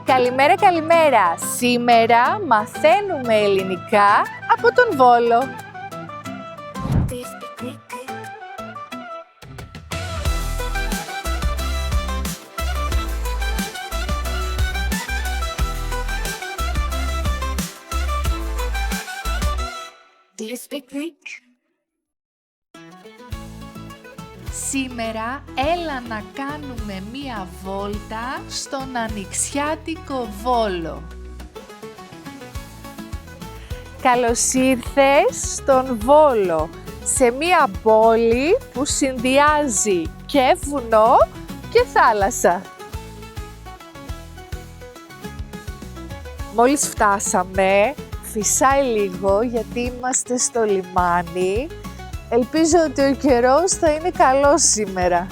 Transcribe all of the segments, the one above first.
Καλημέρα, καλημέρα! Σήμερα μαθαίνουμε ελληνικά από τον Βόλο. Σήμερα έλα να κάνουμε μία βόλτα στον ανοιξιάτικο Βόλο. Καλώς ήρθες στον Βόλο, σε μία πόλη που συνδυάζει και βουνό και θάλασσα. Μόλις φτάσαμε, φυσάει λίγο γιατί είμαστε στο λιμάνι. Ελπίζω ότι ο καιρός θα είναι καλός σήμερα.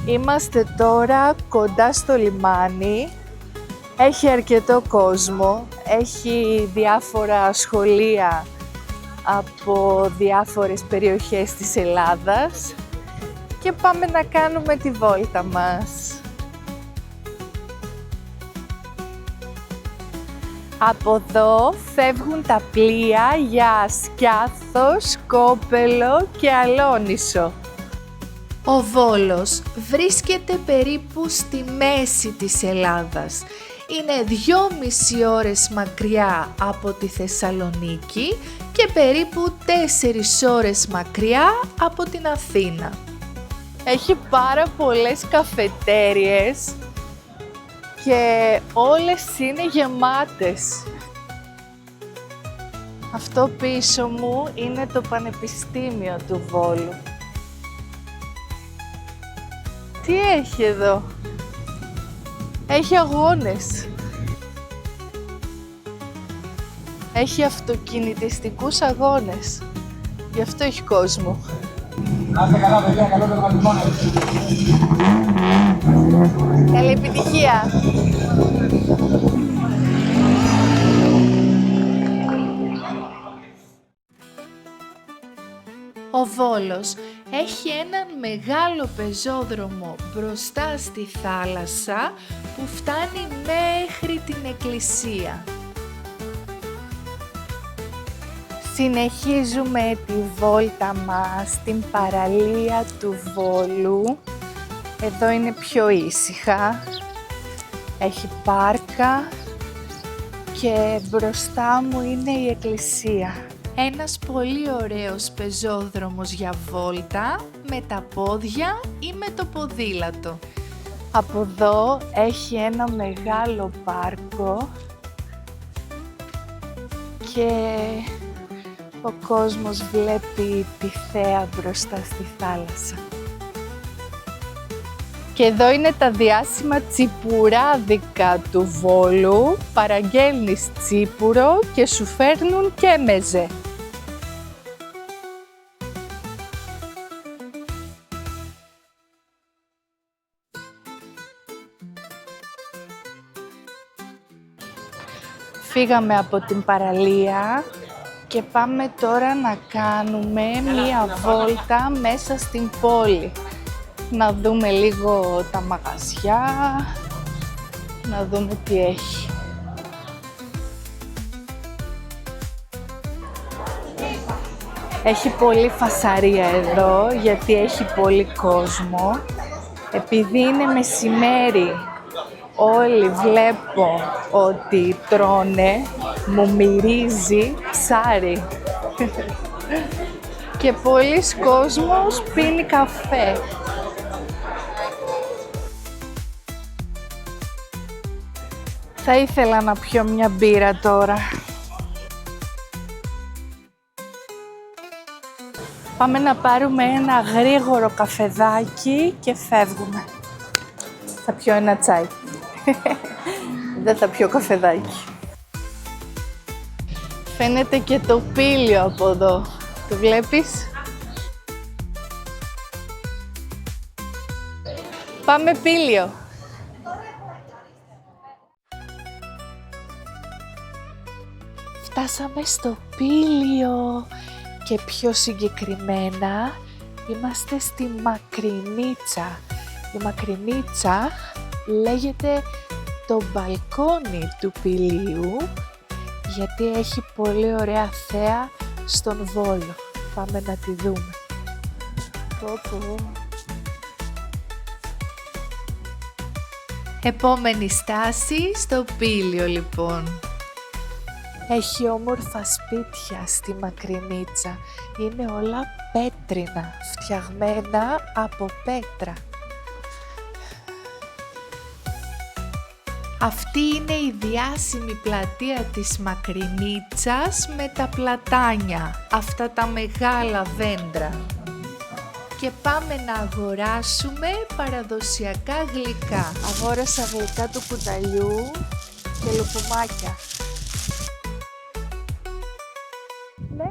Είμαστε τώρα κοντά στο λιμάνι. Έχει αρκετό κόσμο. Έχει διάφορα σχολεία από διάφορες περιοχές της Ελλάδας. Και πάμε να κάνουμε τη βόλτα μας. Από εδώ φεύγουν τα πλοία για Σκιάθος, Κόπελο και Αλόνησο. Ο Βόλος βρίσκεται περίπου στη μέση της Ελλάδας. Είναι 2,5 ώρες μακριά από τη Θεσσαλονίκη και περίπου 4 ώρες μακριά από την Αθήνα. Έχει πάρα πολλές καφετέριες και όλες είναι γεμάτες. Αυτό πίσω μου είναι το Πανεπιστήμιο του Βόλου. Τι έχει εδώ? Έχει αγώνες. Έχει αυτοκινητιστικούς αγώνες. Γι' αυτό έχει κόσμο. Να είστε καλά, παιδιά, καλό μεσημέρι. Καλή επιτυχία! Ο Βόλος έχει έναν μεγάλο πεζόδρομο μπροστά στη θάλασσα που φτάνει μέχρι την εκκλησία. Συνεχίζουμε τη βόλτα μας στην παραλία του Βόλου. Εδώ είναι πιο ήσυχα. Έχει πάρκα και μπροστά μου είναι η εκκλησία. Ένας πολύ ωραίος πεζόδρομος για βόλτα με τα πόδια ή με το ποδήλατο. Από εδώ έχει ένα μεγάλο πάρκο και ο κόσμος βλέπει τη θέα μπροστά στη θάλασσα. Και εδώ είναι τα διάσημα τσιπουράδικα του Βόλου. Παραγγέλνεις τσίπουρο και σου φέρνουν και μεζέ. Φύγαμε από την παραλία και πάμε τώρα να κάνουμε μία βόλτα μέσα στην πόλη. Να δούμε λίγο τα μαγαζιά, να δούμε τι έχει. Έχει πολύ φασαρία εδώ, γιατί έχει πολύ κόσμο. Επειδή είναι μεσημέρι, όλοι βλέπω ότι τρώνε, μου μυρίζει ψάρι. Και πολλοί κόσμος πίνει καφέ. Θα ήθελα να πιω μια μπύρα τώρα. Πάμε να πάρουμε ένα γρήγορο καφεδάκι και φεύγουμε. Θα πιω ένα τσάι. Δεν θα πιω καφεδάκι. Φαίνεται και το πήλιο από εδώ. Το βλέπεις? Πάμε πήλιο. Φτάσαμε στο πήλιο και πιο συγκεκριμένα Είμαστε στη Μακρινίτσα. Η Μακρινίτσα λέγεται το μπαλκόνι του Πηλίου γιατί έχει πολύ ωραία θέα στον Βόλο. Πάμε να τη δούμε. Επόμενη στάση στο Πήλιο λοιπόν. Έχει όμορφα σπίτια στη Μακρινίτσα. Είναι όλα πέτρινα, φτιαγμένα από πέτρα. Αυτή είναι η διάσημη πλατεία της Μακρινίτσας με τα πλατάνια, αυτά τα μεγάλα δέντρα. Και πάμε να αγοράσουμε παραδοσιακά γλυκά. Αγόρασα γλυκά του κουταλιού και λουκουμάκια. Ναι!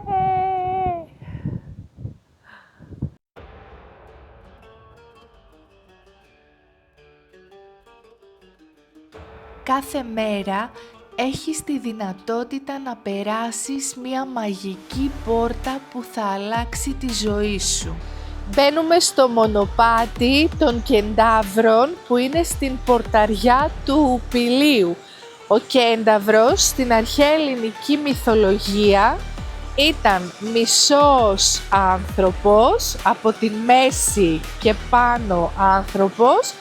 Κάθε μέρα έχεις τη δυνατότητα να περάσεις μία μαγική πόρτα που θα αλλάξει τη ζωή σου. Μπαίνουμε στο μονοπάτι των κεντάβρων που είναι στην πορταριά του Πηλίου. Ο κένταβρος στην αρχαία ελληνική μυθολογία ήταν μισός άνθρωπος, από τη μέση και πάνω άνθρωπος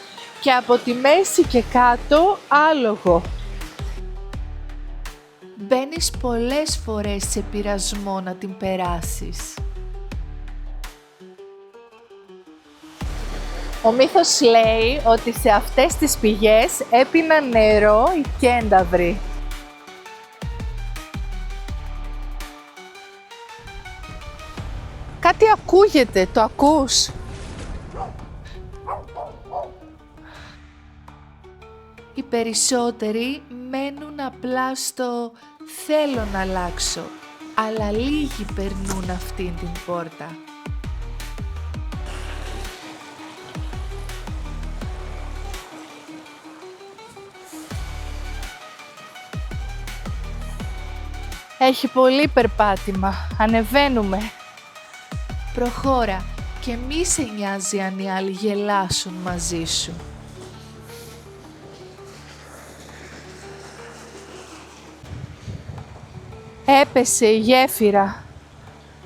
και από τη μέση και κάτω άλογο. Μπαίνεις πολλές φορές σε πειρασμό να την περάσεις. Ο μύθος λέει ότι σε αυτές τις πηγές έπιναν νερό οι κένταβροι. Κάτι ακούγεται, το ακούς? Οι περισσότεροι μένουν απλά στο θέλω να αλλάξω, αλλά λίγοι περνούν αυτήν την πόρτα. Έχει πολύ περπάτημα, ανεβαίνουμε. Προχώρα και μη σε νοιάζει αν οι άλλοι γελάσουν μαζί σου. Έπεσε η γέφυρα.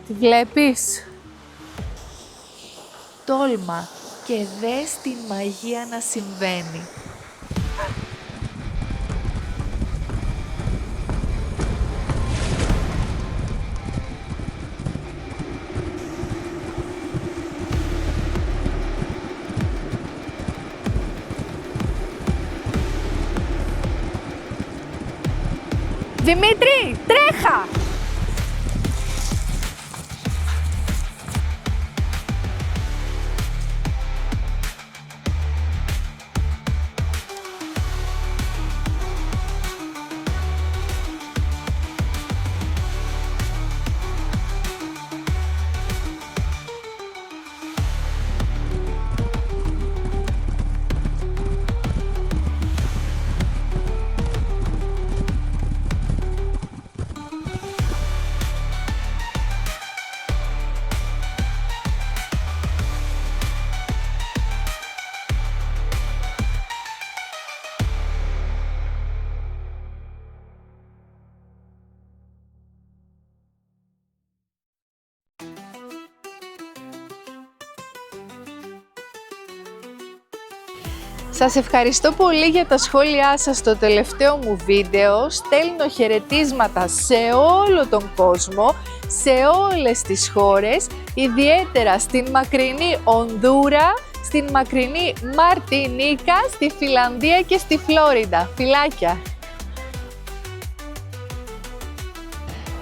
Τη βλέπεις? Τόλμα και δες την μαγεία να συμβαίνει. Δημήτρη, τρέχα! Σας ευχαριστώ πολύ για τα σχόλιά σας στο τελευταίο μου βίντεο. Στέλνω χαιρετίσματα σε όλο τον κόσμο, σε όλες τις χώρες, ιδιαίτερα στην μακρινή Ονδούρα, στην μακρινή Μαρτινίκα, στη Φιλανδία και στη Φλόριντα. Φιλάκια!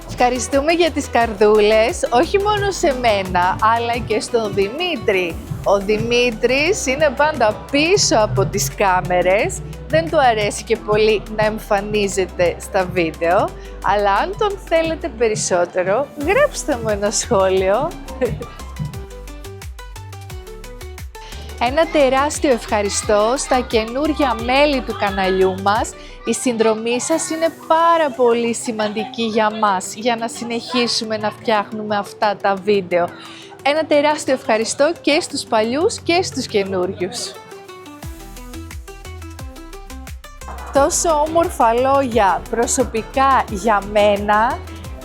Ευχαριστούμε για τις καρδούλες, όχι μόνο σε μένα, αλλά και στον Δημήτρη. Ο Δημήτρης είναι πάντα πίσω από τις κάμερες, δεν του αρέσει και πολύ να εμφανίζεται στα βίντεο, αλλά αν τον θέλετε περισσότερο, γράψτε μου ένα σχόλιο. Ένα τεράστιο ευχαριστώ στα καινούργια μέλη του καναλιού μας. Η συνδρομή σας είναι πάρα πολύ σημαντική για μας, για να συνεχίσουμε να φτιάχνουμε αυτά τα βίντεο. Ένα τεράστιο ευχαριστώ και στους παλιούς και στους καινούριους. Τόσο όμορφα λόγια προσωπικά για μένα,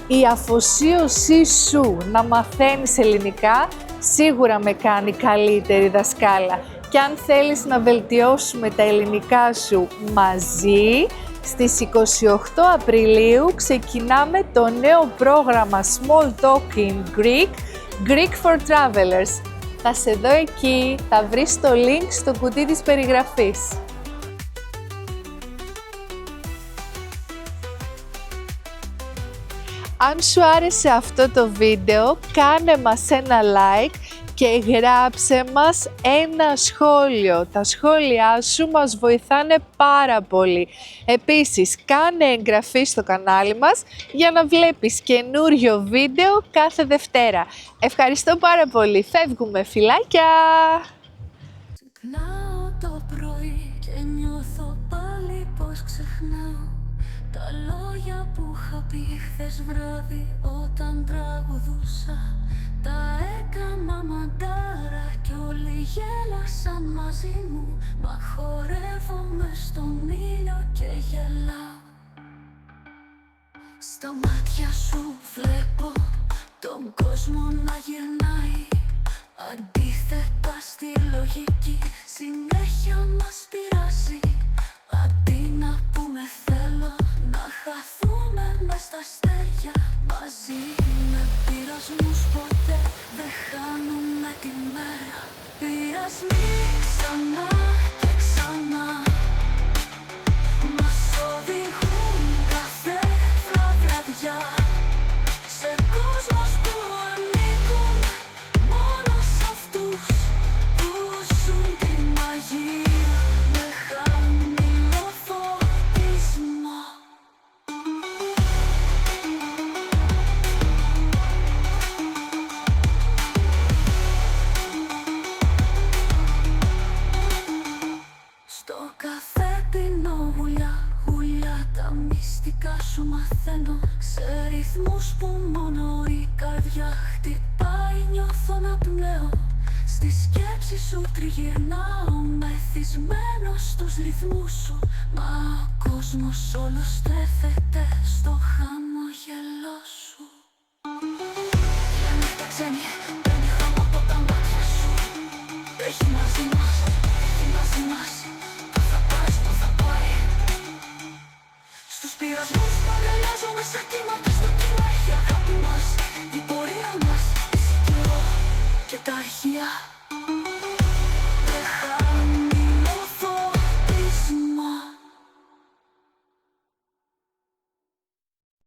η αφοσίωσή σου να μαθαίνεις ελληνικά σίγουρα με κάνει καλύτερη δασκάλα. Και αν θέλεις να βελτιώσουμε τα ελληνικά σου μαζί, στις 28 Απριλίου ξεκινάμε το νέο πρόγραμμα Small Talk in Greek, Greek for Travelers. Θα σε δω εκεί, θα βρεις το link στο κουτί της περιγραφής. Αν σου άρεσε αυτό το βίντεο, κάνε μας ένα like και γράψε μας ένα σχόλιο. Τα σχόλιά σου μας βοηθάνε πάρα πολύ. Επίσης, κάνε εγγραφή στο κανάλι μας για να βλέπεις καινούριο βίντεο κάθε Δευτέρα. Ευχαριστώ πάρα πολύ. Φεύγουμε, φιλάκια! Ξυπνάω το πρωί και νιώθω πάλι πως ξεχνάω τα λόγια που είχα πει χθες βράδυ όταν τραγουδούσα. Τα έκανα μαντάρα κι όλοι γέλασαν μαζί μου. Μα χορεύομαι στον ήλιο και γελάω. Στα μάτια σου βλέπω τον κόσμο να γυρνάει. Αντίθετα στη λογική συνέχεια μας πειράζει. Αντί να πούμε θέλω να χαθούμε μες στα αστέρια μαζί. Με πειρασμούς ποτέ δεν χάνουμε τη μέρα. Πειρασμοί ξανά και ξανά μας οδηγούν κάθε βραδιά σε κόσμος που ανήκουν μόνο σ' αυτούς που ζουν τη μαγεία με χαμηλό φωτισμό. Στο καφέ πίνω γουλιά, γουλιά, τα μυστικά σου μαθαίνω. Σε ρυθμούς που μόνο η καρδιά χτυπάει νιώθω να πνέω. Στη σκέψη σου τριγυρνάω μεθυσμένος στους ρυθμούς σου. Μα ο κόσμος όλος στρέφεται στο χαμόγελό σου. Για νύχτα ξένη παίρνει χώμα από τα μάτια σου. Έχει μαζί μας, έχει μαζί μας. Πού θα πας, πού θα πάει. Στους πειρασμούς που αγκαλιάζομαι σαν κύματα στο κύμα. Η αγάπη μας, η πορεία μας, η καιρό και τα αρχεία.